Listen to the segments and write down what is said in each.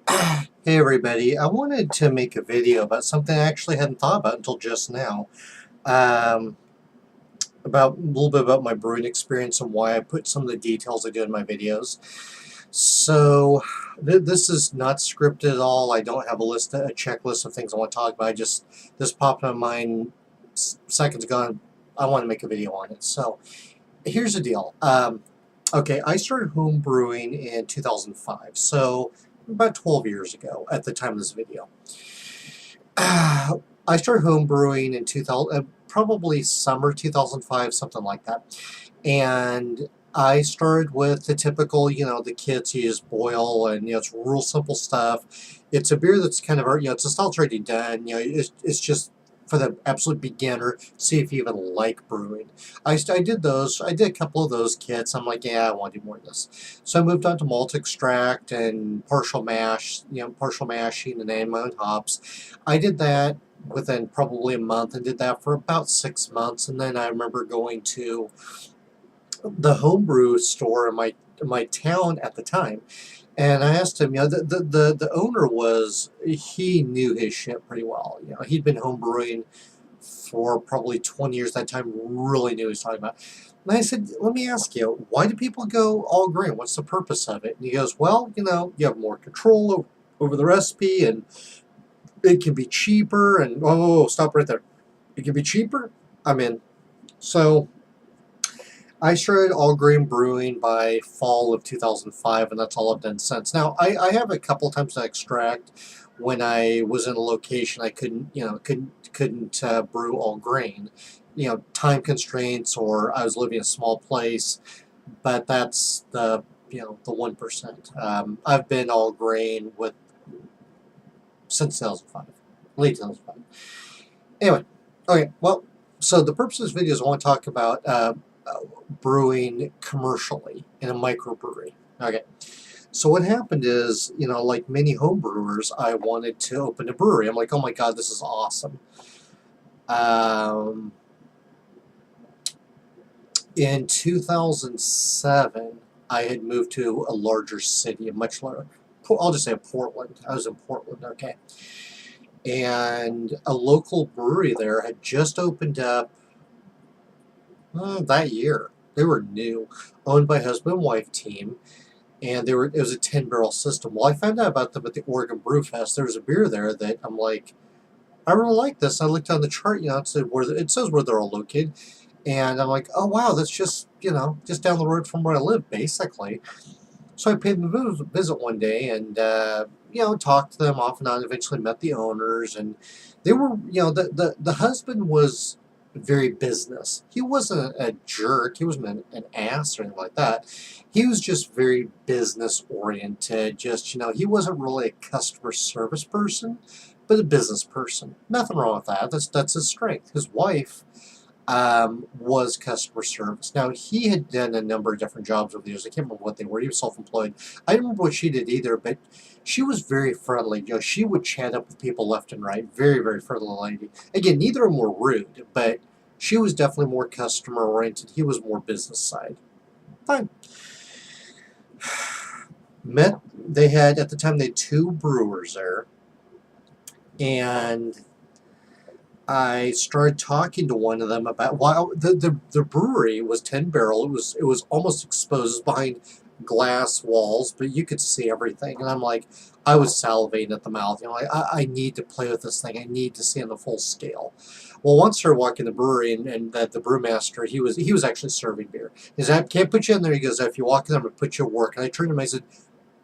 Hey everybody, I wanted to make a video about something I actually hadn't thought about until just now. Um, about a little bit about my brewing experience and why I put some of the details I do in my videos. So this is not scripted at all. I don't have a checklist of things I want to talk about. This popped in my mind seconds ago and I want to make a video on it. So here's the deal. Okay, I started home brewing in 2005, so about 12 years ago at the time of this video. I started home brewing in 2000, probably summer 2005, something like that. And I started with the typical, the kits you just boil, and it's real simple stuff. It's a beer that's kind of, it's a style that's already done. It's just for the absolute beginner, see if you even like brewing. I did those. I did a couple of those kits. I'm like, yeah, I want to do more of this. So I moved on to malt extract and partial mash, partial mashing and adding my own hops. I did that within probably a month and did that for about 6 months. And then I remember going to the homebrew store in my town at the time, and I asked him, the owner he knew his shit pretty well. He'd been homebrewing for probably 20 years at that time, really knew what he was talking about. And I said, let me ask you, why do people go all grain? What's the purpose of it? And he goes, well, you have more control over the recipe, and it can be cheaper, and stop right there. It can be cheaper? I'm in. So I started all grain brewing by fall of 2005, and that's all I've done since. Now, I have a couple times to extract when I was in a location I couldn't brew all grain, time constraints, or I was living in a small place. But that's the 1%. I've been all grain with since 2005, late 2005. Anyway, okay, well, so the purpose of this video is I want to talk about brewing commercially in a microbrewery. Okay, so what happened is, like many home brewers, I wanted to open a brewery. I'm like, oh my god, this is awesome. In 2007, I had moved to a larger city, a much larger, I'll just say Portland. I was in Portland, okay. And a local brewery there had just opened up that year. They were new, owned by a husband and wife team, and it was a 10-barrel system. Well, I found out about them at the Oregon Brew Fest. There was a beer there that I'm like, I really like this. I looked on the chart, it says where they're all located, and I'm like, oh wow, that's just down the road from where I live, basically. So I paid them a visit one day, and talked to them off and on. Eventually met the owners, and they were, the husband was very business. He wasn't a jerk. He wasn't an ass or anything like that. He was just very business oriented. Just, he wasn't really a customer service person, but a business person. Nothing wrong with that. That's his strength. His wife was customer service. Now, he had done a number of different jobs over the years. I can't remember what they were. He was self-employed. I don't remember what she did either, but she was very friendly. She would chat up with people left and right. Very, very friendly lady. Again, neither of them were rude, but she was definitely more customer-oriented. He was more business side. Fine. They had, at the time, they had 2 brewers there, and I started talking to one of them about why the brewery was 10-barrel. It was almost exposed behind glass walls, but you could see everything. And I'm like, I was salivating at the mouth. I need to play with this thing. I need to see on the full scale. Well, once I started walking the brewery, and the brewmaster, he was actually serving beer. He said, I can't put you in there. He goes, if you walk in there, I'm going to put you at work. And I turned to him, I said,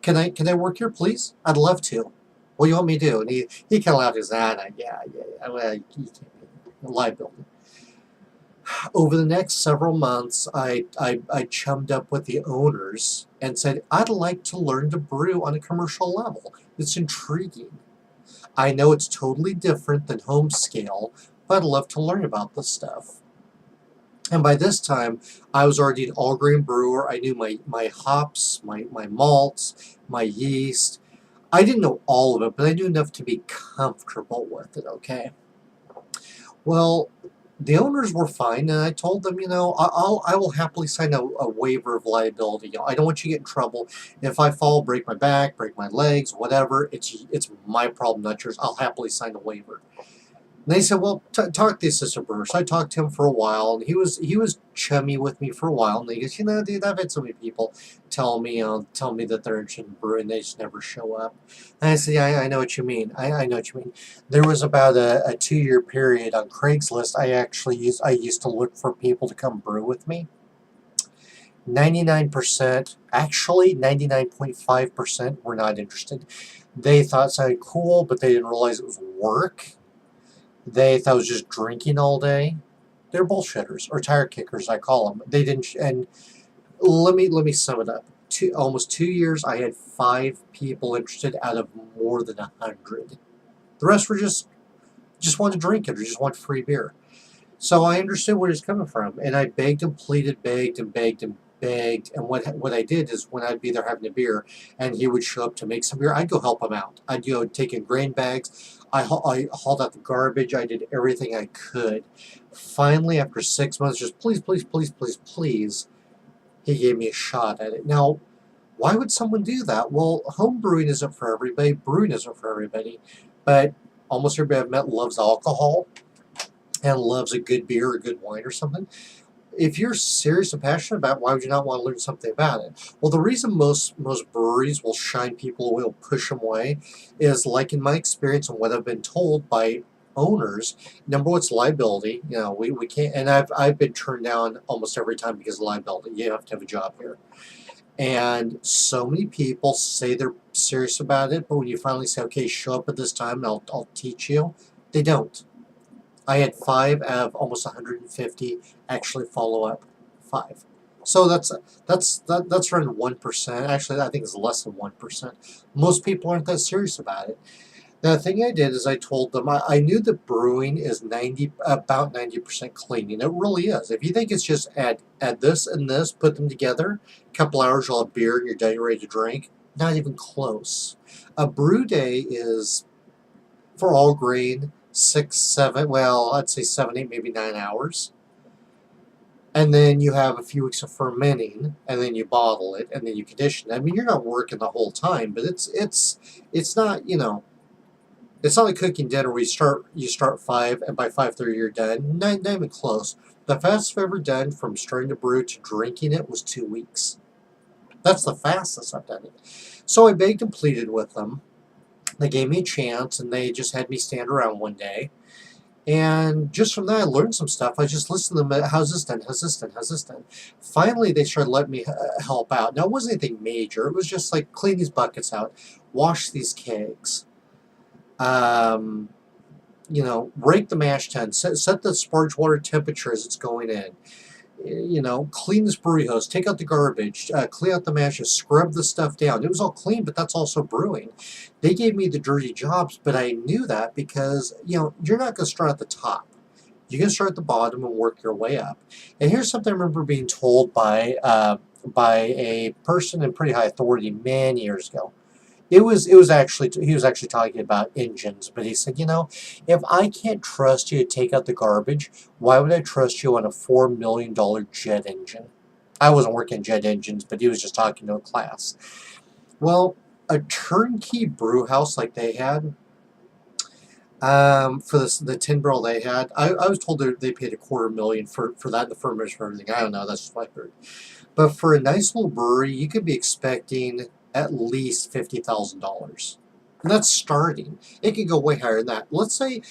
can I work here, please? I'd love to. What do you want me to do? And he kind of laughed. He said, yeah, well, you can't be liability. Over the next several months, I chummed up with the owners and said, I'd like to learn to brew on a commercial level. It's intriguing. I know it's totally different than home scale, but I'd love to learn about this stuff. And by this time, I was already an all-grain brewer. I knew my hops, my malts, my yeast. I didn't know all of it, but I knew enough to be comfortable with it, okay? Well, The owners were fine, and I told them, I will happily sign a waiver of liability. I don't want you to get in trouble. If I fall, break my back, break my legs, whatever, it's my problem, not yours. I'll happily sign a waiver. And they said, well, talk to the assistant brewer. So I talked to him for a while, and he was chummy with me for a while. And he goes, dude, I've had so many people tell me that they're interested in brewing, they just never show up. And I said, yeah, I know what you mean. I know what you mean. There was about a 2-year period on Craigslist. I used to look for people to come brew with me. 99%, actually 99.5% were not interested. They thought it sounded cool, but they didn't realize it was work. They thought I was just drinking all day. They're bullshitters, or tire kickers, I call them. They didn't. And let me sum it up. Almost 2 years, I had 5 people interested out of more than 100. The rest were just wanted to drink it or just want free beer. So I understood where he's coming from, and I begged and pleaded, begged and begged and begged. And what I did is when I'd be there having a beer, and he would show up to make some beer, I'd go help him out. I'd go take in grain bags. I hauled out the garbage. I did everything I could. Finally, after 6 months, just please, please, please, please, please, he gave me a shot at it. Now, why would someone do that? Well, home brewing isn't for everybody. Brewing isn't for everybody. But almost everybody I've met loves alcohol and loves a good beer or a good wine or something. If you're serious and passionate about it, why would you not want to learn something about it? Well, the reason most breweries will shine people away, will push them away, is like in my experience and what I've been told by owners. Number one, it's liability. We can't, and I've been turned down almost every time because of liability. You have to have a job here. And so many people say they're serious about it, but when you finally say, okay, show up at this time and I'll teach you, they don't. I had 5 out of almost 150 actually follow up. 5. So that's around 1%. Actually, I think it's less than 1%. Most people aren't that serious about it. Now, the thing I did is I told them I knew that brewing is about 90% cleaning. It really is. If you think it's just add this and this, put them together, a couple hours you'll have beer and you're done, you're ready to drink. Not even close. A brew day is, for all grain, 6, 7, well, I'd say 7, 8, maybe 9 hours. And then you have a few weeks of fermenting, and then you bottle it, and then you condition it. I mean, you're not working the whole time, but it's not, it's not like cooking dinner where you start 5, and by 5:30 you're done. Not even close. The fastest I've ever done from starting to brew to drinking it was 2 weeks. That's the fastest I've done it. So I begged and pleaded with them. They gave me a chance, and they just had me stand around one day. And just from that, I learned some stuff. I just listened to them. How's this done? How's this done? How's this done? Finally, they started letting me help out. Now, it wasn't anything major. It was just like clean these buckets out, wash these kegs, rake the mash tun, set the sparge water temperature as it's going in. Clean this brewery hose, take out the garbage, clean out the mashes, scrub the stuff down. It was all clean, but that's also brewing. They gave me the dirty jobs, but I knew that because, you're not going to start at the top. You're going to start at the bottom and work your way up. And here's something I remember being told by a person in pretty high authority many years ago. He was actually talking about engines, but he said, if I can't trust you to take out the garbage, why would I trust you on a $4 million jet engine? I wasn't working jet engines, but he was just talking to a class. Well, a turnkey brew house like they had, for the tin barrel they had, I was told they paid $250,000 for that, the fermenters, for everything. I don't know, that's just what I heard. But for a nice little brewery, you could be expecting at least $50,000. And that's starting. It could go way higher than that. Let's say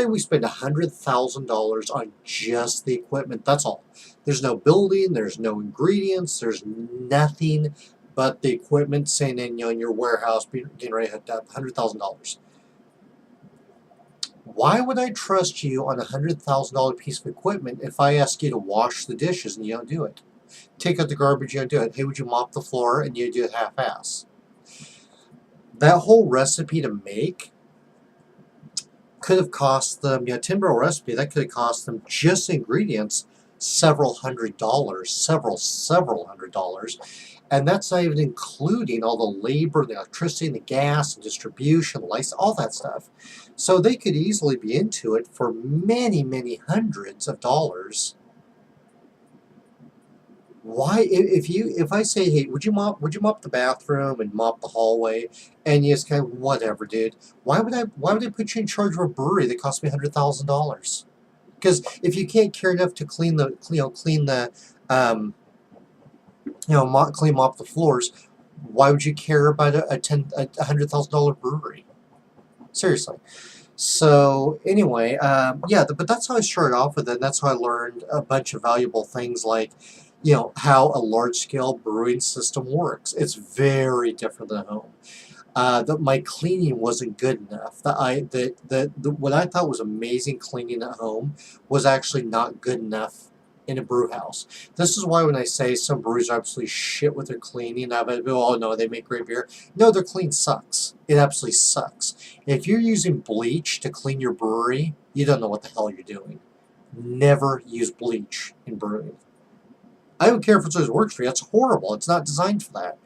we spend $100,000 on just the equipment. That's all. There's no building, there's no ingredients, there's nothing but the equipment sitting in your warehouse getting ready to hook up. $100,000. Why would I trust you on a $100,000 piece of equipment if I ask you to wash the dishes and you don't do it? Take out the garbage, you don't do it. Hey, would you mop the floor? And you do it half-ass. That whole recipe to make could have cost them, tin barrel recipe, that could have cost them just ingredients several $100s, several $100s. And that's not even including all the labor, the electricity, and the gas, and distribution, license, all that stuff. So they could easily be into it for many, many hundreds of dollars. Why, if I say, hey, would you mop the bathroom and mop the hallway, and you just kind of whatever, dude. Why would I put you in charge of a brewery that cost me $100,000? Because if you can't care enough to clean the um, mop the floors, why would you care about a $100,000 brewery? Seriously. So anyway, yeah, but that's how I started off with it. And that's how I learned a bunch of valuable things like, how a large-scale brewing system works. It's very different than home. That my cleaning wasn't good enough. What I thought was amazing cleaning at home was actually not good enough in a brew house. This is why when I say some breweries are absolutely shit with their cleaning, oh no, they make great beer. No, their clean sucks. It absolutely sucks. If you're using bleach to clean your brewery, you don't know what the hell you're doing. Never use bleach in brewing. I don't care if it works for you. It's horrible. It's not designed for that.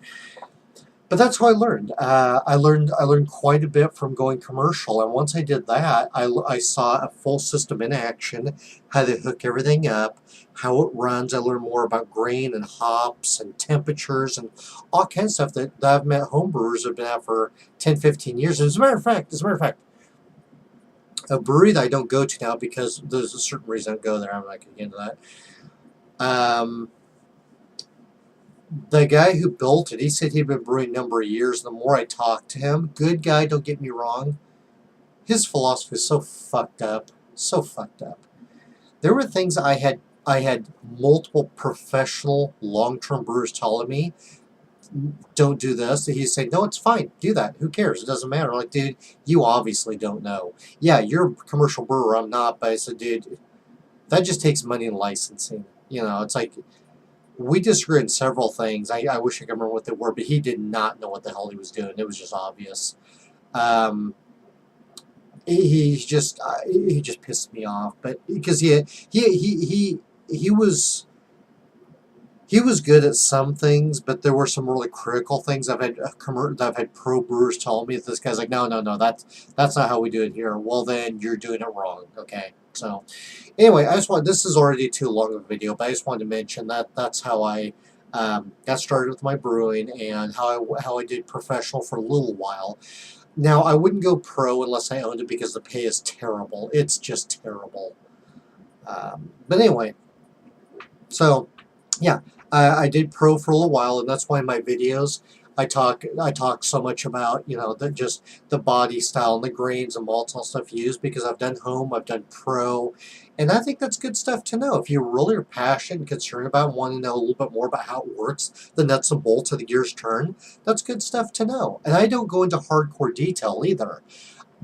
But that's how I learned. I learned quite a bit from going commercial, and once I did that, I saw a full system in action, how they hook everything up, how it runs. I learned more about grain and hops and temperatures and all kinds of stuff that I've met homebrewers have been at for 10, 15 years. As a matter of fact, a brewery that I don't go to now because there's a certain reason I don't go there. I'm not going to get into that. The guy who built it, he said he'd been brewing a number of years. The more I talked to him, good guy, don't get me wrong, his philosophy is so fucked up. So fucked up. There were things I had multiple professional long-term brewers telling me, don't do this. And he'd say, no, it's fine. Do that. Who cares? It doesn't matter. I'm like, dude, you obviously don't know. Yeah, you're a commercial brewer. I'm not. But I said, dude, that just takes money and licensing. It's like, we disagree on several things. I wish I could remember what they were, but he did not know what the hell he was doing. It was just obvious. He just pissed me off, but because he was good at some things, but there were some really critical things I've had pro brewers tell me that this guy's like, no, that's not how we do it here. Well, then you're doing it wrong. Okay, so anyway, this is already too long of a video, but I just wanted to mention that's how I got started with my brewing and how I did professional for a little while. Now, I wouldn't go pro unless I owned it because the pay is terrible. It's just terrible. But anyway, so yeah, I did pro for a little while, and that's why in my videos I talk so much about just the body style and the grains and malts and all stuff used, because I've done home, I've done pro, and I think that's good stuff to know. If you really are passionate and concerned about it, want to know a little bit more about how it works, the nuts and bolts of the gears turn, that's good stuff to know. And I don't go into hardcore detail either,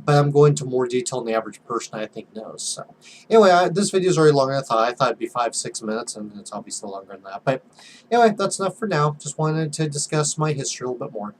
but I'm going into more detail than the average person I think knows. So anyway, this video is already longer than I thought. I thought it'd be 5-6 minutes, and it's obviously longer than that. But anyway, that's enough for now. Just wanted to discuss my history a little bit more.